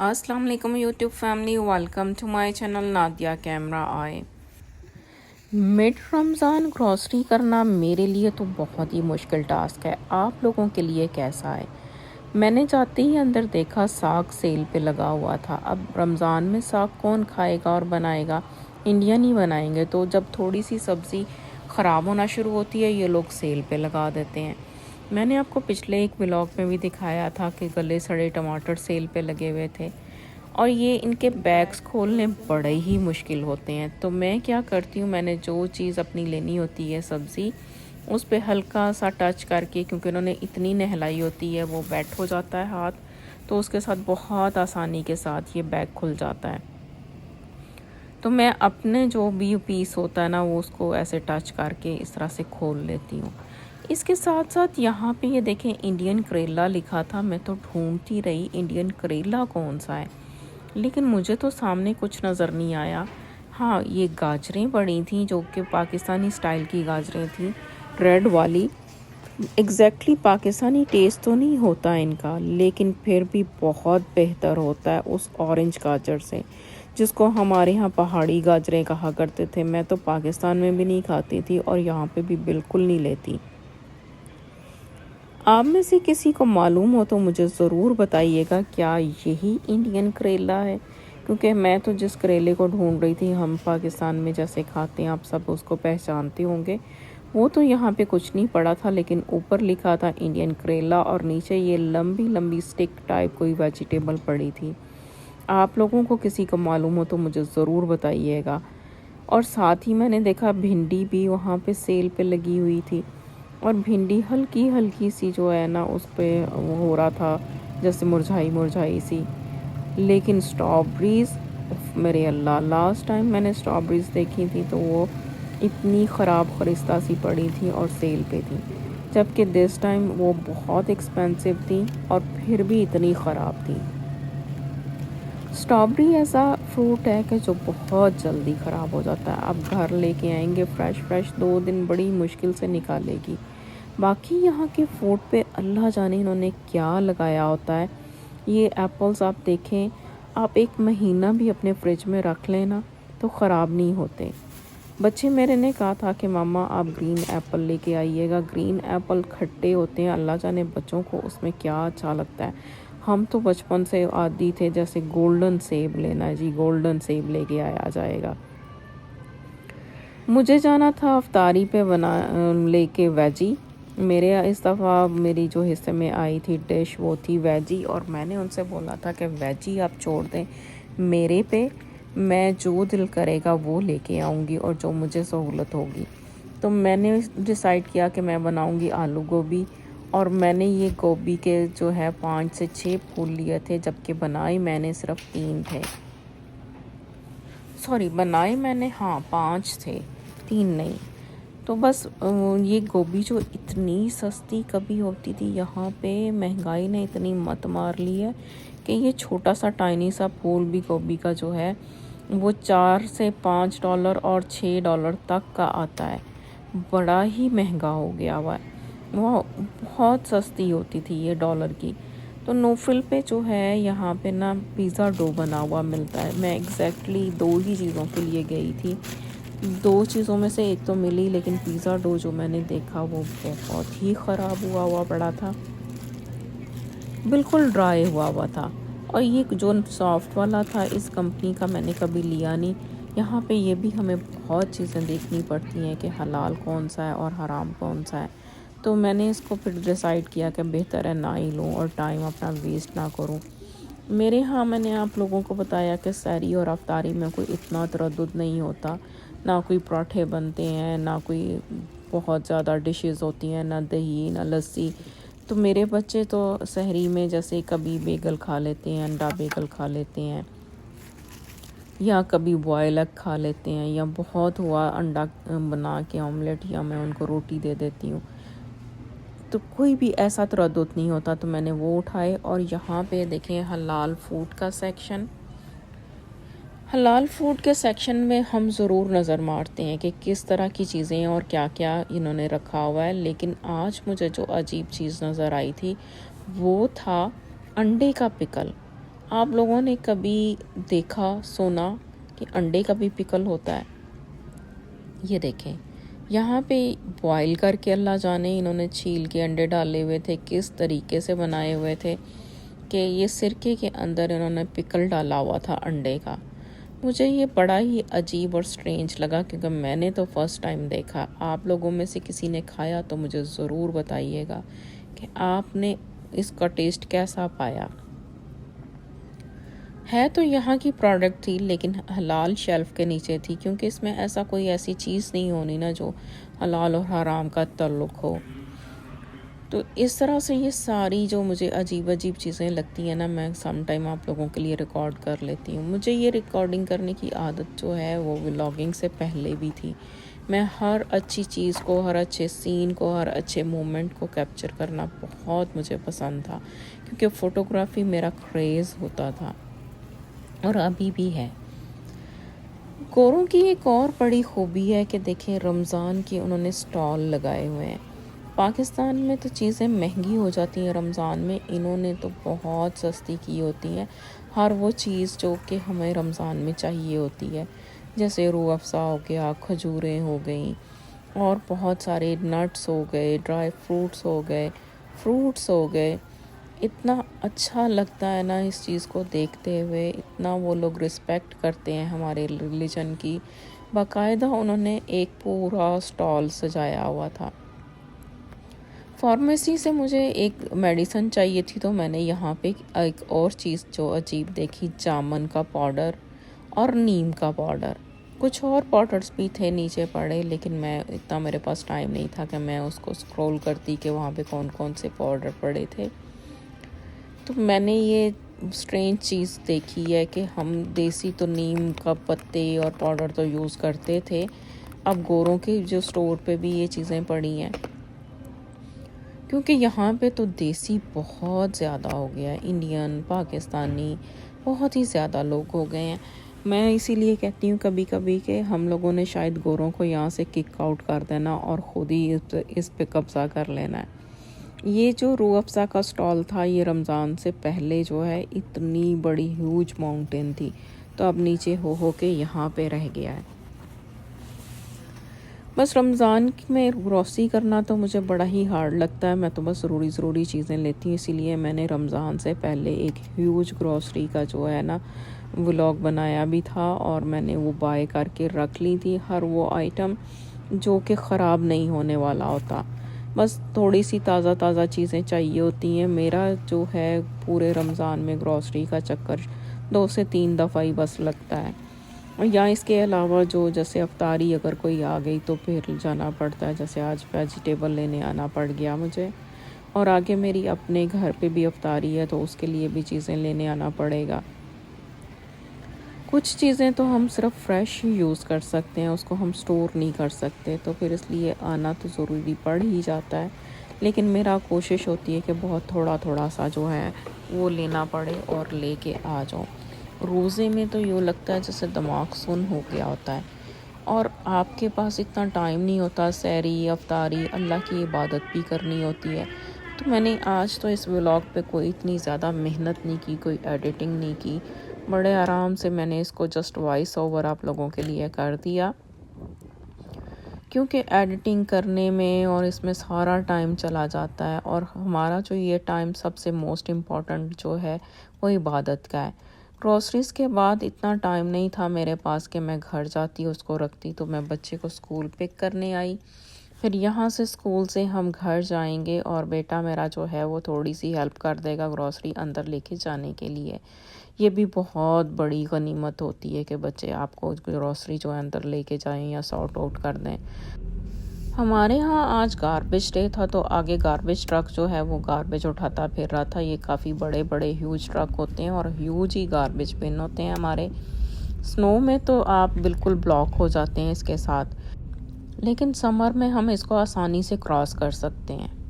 अस्सलाम वालेकुम YouTube family, welcome to my channel Nadia camera आए। मिड रमज़ान ग्रॉसरी करना मेरे लिए तो बहुत ही मुश्किल टास्क है। आप लोगों के लिए कैसा है? मैंने जाते ही अंदर देखा साग सेल पे लगा हुआ था। अब रमज़ान में साग कौन खाएगा और बनाएगा? इंडियन ही बनाएंगे। तो जब थोड़ी सी सब्ज़ी ख़राब होना शुरू होती है, ये लोग सेल पे लगा देते हैं। मैंने आपको पिछले एक व्लॉग में भी दिखाया था कि गले सड़े टमाटर सेल पे लगे हुए थे और ये इनके बैग्स खोलने बड़े ही मुश्किल होते हैं। तो मैं क्या करती हूँ, मैंने जो चीज़ अपनी लेनी होती है सब्ज़ी, उस पे हल्का सा टच करके, क्योंकि उन्होंने इतनी नहलाई होती है, वो वेट हो जाता है हाथ, तो उसके साथ बहुत आसानी के साथ ये बैग खुल जाता है। तो मैं अपने जो भी पीस होता है ना, वो उसको ऐसे टच करके इस तरह से खोल लेती हूँ। इसके साथ साथ यहाँ पे ये देखें इंडियन करेला लिखा था। मैं तो ढूंढती रही इंडियन करेला कौन सा है, लेकिन मुझे तो सामने कुछ नज़र नहीं आया। हाँ, ये गाजरें पड़ी थी जो कि पाकिस्तानी स्टाइल की गाजरें थी, रेड वाली। एग्जैक्टली पाकिस्तानी टेस्ट तो नहीं होता इनका, लेकिन फिर भी बहुत बेहतर होता है उस ऑरेंज गाजर से, जिसको हमारे यहाँ पहाड़ी गाजरें कहा करते थे। मैं तो पाकिस्तान में भी नहीं खाती थी और यहाँ पे भी बिल्कुल नहीं लेती। आप में से किसी को मालूम हो तो मुझे ज़रूर बताइएगा, क्या यही इंडियन करेला है? क्योंकि मैं तो जिस करेले को ढूंढ रही थी, हम पाकिस्तान में जैसे खाते हैं, आप सब उसको पहचानते होंगे, वो तो यहाँ पे कुछ नहीं पड़ा था, लेकिन ऊपर लिखा था इंडियन करेला और नीचे ये लंबी लंबी स्टिक टाइप कोई वेजिटेबल पड़ी थी। आप लोगों को किसी को मालूम हो तो मुझे ज़रूर बताइएगा। और साथ ही मैंने देखा भिंडी भी वहाँ पे सेल पे लगी हुई थी, और भिंडी हल्की हल्की सी जो है ना, उस पे वो हो रहा था जैसे मुरझाई मुरझाई सी। लेकिन स्ट्रॉबेरीज़, मेरे अल्लाह, लास्ट टाइम मैंने स्ट्रॉबेरीज़ देखी थी तो वो इतनी ख़राब खरिस्ता सी पड़ी थी और सेल पे थी, जबकि दिस टाइम वो बहुत एक्सपेंसिव थी और फिर भी इतनी ख़राब थी। स्ट्रॉबेरी ऐसा फ्रूट है कि जो बहुत जल्दी ख़राब हो जाता है। आप घर लेके आएंगे फ्रेश फ्रेश, 2 दिन बड़ी मुश्किल से निकालेगी। बाकी यहाँ के फूड पे अल्लाह जाने इन्होंने क्या लगाया होता है। ये एप्पल्स आप देखें, आप 1 महीना भी अपने फ्रिज में रख लेना तो ख़राब नहीं होते। बच्चे मेरे ने कहा था कि मामा आप ग्रीन एप्पल लेके आइएगा। ग्रीन एप्पल खट्टे होते हैं, अल्लाह जाने बच्चों को उसमें क्या अच्छा लगता है। हम तो बचपन से आदी थे जैसे गोल्डन सेब लेना है जी, गोल्डन सेब लेके आया जाएगा। मुझे जाना था अफ्तारी पे बना लेके वेजी। मेरे इस दफ़ा मेरी जो हिस्से में आई थी डिश वो थी वेजी, और मैंने उनसे बोला था कि वेजी आप छोड़ दें मेरे पे, मैं जो दिल करेगा वो लेके आऊँगी और जो मुझे सहूलत होगी। तो मैंने डिसाइड किया कि मैं बनाऊँगी आलू गोभी, और मैंने ये गोभी के जो है 5 से 6 फूल लिए थे, जबकि बनाए मैंने सिर्फ 3 थे। सॉरी, बनाए मैंने, हाँ, 5 थे, 3 नहीं। तो बस ये गोभी जो इतनी सस्ती कभी होती थी, यहाँ पे महंगाई ने इतनी मत मार ली है कि ये छोटा सा टाइनी सा फूल भी गोभी का जो है वो $4 से $5 और $6 तक का आता है। बड़ा ही महंगा हो गया हुआ है। वो बहुत सस्ती होती थी ये डॉलर की। तो नोफिल पे जो है यहाँ पे ना पिज़्ज़ा डो बना हुआ मिलता है। मैं एग्जैक्टली 2 ही चीज़ों के लिए गई थी, 2 चीज़ों में से एक तो मिली, लेकिन पिज़्ज़ा डो जो मैंने देखा वो बहुत ही ख़राब हुआ हुआ पड़ा था, बिल्कुल ड्राई हुआ हुआ था। और ये जो सॉफ्ट वाला था, इस कंपनी का मैंने कभी लिया नहीं। यहाँ पे ये भी हमें बहुत चीज़ें देखनी पड़ती हैं कि हलाल कौन सा है और हराम कौन सा है। तो मैंने इसको फिर डिसाइड किया कि बेहतर है ना ही लूँ और टाइम अपना वेस्ट ना करूँ। मेरे यहाँ मैंने आप लोगों को बताया कि सहरी और अफ्तारी में कोई इतना तरद्दुद नहीं होता, ना कोई पराठे बनते हैं, ना कोई बहुत ज़्यादा डिशेस होती हैं, ना दही ना लस्सी। तो मेरे बच्चे तो सहरी में जैसे कभी बेगल खा लेते हैं, अंडा बेगल खा लेते हैं, या कभी बॉयल एग खा लेते हैं, या बहुत हुआ अंडा बना के ऑमलेट, या मैं उनको रोटी दे देती हूँ। तो कोई भी ऐसा तरद्दुद नहीं होता, तो मैंने वो उठाए। और यहाँ पे देखें हलाल फूड का सेक्शन, हलाल फूड के सेक्शन में हम ज़रूर नज़र मारते हैं कि किस तरह की चीज़ें और क्या क्या इन्होंने रखा हुआ है। लेकिन आज मुझे जो अजीब चीज़ नज़र आई थी वो था अंडे का पिकल। आप लोगों ने कभी देखा सुना कि अंडे का भी पिकल होता है? ये देखें, यहाँ पे बॉयल करके अल्लाह जाने इन्होंने छील के अंडे डाले हुए थे, किस तरीके से बनाए हुए थे कि ये सिरके के अंदर इन्होंने पिकल डाला हुआ था अंडे का। मुझे ये बड़ा ही अजीब और स्ट्रेंज लगा क्योंकि मैंने तो फर्स्ट टाइम देखा। आप लोगों में से किसी ने खाया तो मुझे ज़रूर बताइएगा कि आपने इसका टेस्ट कैसा पाया। है तो यहाँ की प्रोडक्ट थी लेकिन हलाल शेल्फ के नीचे थी, क्योंकि इसमें ऐसा कोई ऐसी चीज़ नहीं होनी ना जो हलाल और हराम का ताल्लुक़ हो। तो इस तरह से ये सारी जो मुझे अजीब अजीब चीज़ें लगती हैं ना, मैं सम टाइम आप लोगों के लिए रिकॉर्ड कर लेती हूँ। मुझे ये रिकॉर्डिंग करने की आदत जो है वो व्लॉगिंग से पहले भी थी। मैं हर अच्छी चीज़ को, हर अच्छे सीन को, हर अच्छे मोमेंट को कैप्चर करना बहुत मुझे पसंद था, क्योंकि फ़ोटोग्राफी मेरा क्रेज़ होता था और अभी भी है। गोरों की एक और बड़ी खूबी है कि देखें, रमज़ान की उन्होंने स्टॉल लगाए हुए हैं। पाकिस्तान में तो चीज़ें महंगी हो जाती हैं रमज़ान में, इन्होंने तो बहुत सस्ती की होती हैं हर वो चीज़ जो कि हमें रमज़ान में चाहिए होती है, जैसे रूह अफ़ज़ा हो गया, खजूरें हो गई और बहुत सारे नट्स हो गए, ड्राई फ्रूट्स हो गए, फ्रूट्स हो गए। इतना अच्छा लगता है ना इस चीज़ को देखते हुए, इतना वो लोग रिस्पेक्ट करते हैं हमारे रिलीजन की। बाकायदा उन्होंने एक पूरा स्टॉल सजाया हुआ था। फार्मेसी से मुझे एक मेडिसिन चाहिए थी तो मैंने यहाँ पे एक और चीज़ जो अजीब देखी, जामन का पाउडर और नीम का पाउडर। कुछ और पाउडर्स भी थे नीचे पड़े, लेकिन मैं इतना, मेरे पास टाइम नहीं था कि मैं उसको स्क्रॉल करती कि वहाँ पे कौन कौन से पाउडर पड़े थे। तो मैंने ये स्ट्रेंज चीज़ देखी है कि हम देसी तो नीम का पत्ते और पाउडर तो यूज़ करते थे, अब गोरों के जो स्टोर पे भी ये चीज़ें पड़ी हैं, क्योंकि यहाँ पे तो देसी बहुत ज़्यादा हो गया है, इंडियन, पाकिस्तानी बहुत ही ज़्यादा लोग हो गए हैं। मैं इसीलिए कहती हूँ कभी कभी कि हम लोगों ने शायद गोरों को यहाँ से किक आउट कर देना और ख़ुद ही इस पे कब्ज़ा कर लेना है। ये जो रूह अफ़ज़ा का स्टॉल था, ये रमज़ान से पहले जो है इतनी बड़ी ह्यूज माउंटेन थी, तो अब नीचे हो के यहाँ पे रह गया है। बस रमज़ान में ग्रॉसरी करना तो मुझे बड़ा ही हार्ड लगता है। मैं तो बस ज़रूरी चीज़ें लेती हूँ, इसीलिए मैंने रमज़ान से पहले एक ह्यूज ग्रॉसरी का जो है ना व्लॉग बनाया भी था और मैंने वो बाय करके रख ली थी, हर वो आइटम जो कि ख़राब नहीं होने वाला होता। बस थोड़ी सी ताज़ा चीज़ें चाहिए होती हैं। मेरा जो है पूरे रमज़ान में ग्रॉसरी का चक्कर 2 से 3 दफ़ा ही बस लगता है, या इसके अलावा जो जैसे अफ्तारी अगर कोई आ गई तो फिर जाना पड़ता है, जैसे आज वेजिटेबल लेने आना पड़ गया मुझे, और आगे मेरी अपने घर पे भी अफ्तारी है तो उसके लिए भी चीज़ें लेने आना पड़ेगा। कुछ चीज़ें तो हम सिर्फ फ्रेश ही यूज़ कर सकते हैं, उसको हम स्टोर नहीं कर सकते, तो फिर इसलिए आना तो ज़रूरी पड़ ही जाता है। लेकिन मेरा कोशिश होती है कि बहुत थोड़ा सा जो है वो लेना पड़े और लेके आ जाऊँ। रोज़े में तो यूँ लगता है जैसे दिमाग सुन्न हो गया होता है और आपके पास इतना टाइम नहीं होता, सहरी, अफ्तारी, अल्लाह की इबादत भी करनी होती है। तो मैंने आज तो इस व्लॉग पे कोई इतनी ज़्यादा मेहनत नहीं की, कोई एडिटिंग नहीं की, बड़े आराम से मैंने इसको जस्ट वॉइस ओवर आप लोगों के लिए कर दिया, क्योंकि एडिटिंग करने में और इसमें सारा टाइम चला जाता है और हमारा जो ये टाइम सबसे मोस्ट इम्पॉर्टेंट जो है वो इबादत का है। ग्रॉसरीज़ के बाद इतना टाइम नहीं था मेरे पास कि मैं घर जाती उसको रखती, तो मैं बच्चे को स्कूल पिक करने आई, फिर यहाँ से स्कूल से हम घर जाएंगे और बेटा मेरा जो है वो थोड़ी सी हेल्प कर देगा ग्रॉसरी अंदर लेके जाने के लिए। ये भी बहुत बड़ी गनीमत होती है कि बच्चे आपको ग्रॉसरी जो है अंदर लेके जाएं या सॉर्ट आउट कर दें। हमारे यहाँ आज गार्बेज डे था, तो आगे गार्बेज ट्रक जो है वो गार्बेज उठाता फिर रहा था। ये काफ़ी बड़े ह्यूज ट्रक होते हैं और ह्यूज ही गार्बेज बिन होते हैं हमारे। स्नो में तो आप बिल्कुल ब्लॉक हो जाते हैं इसके साथ, लेकिन समर में हम इसको आसानी से क्रॉस कर सकते हैं।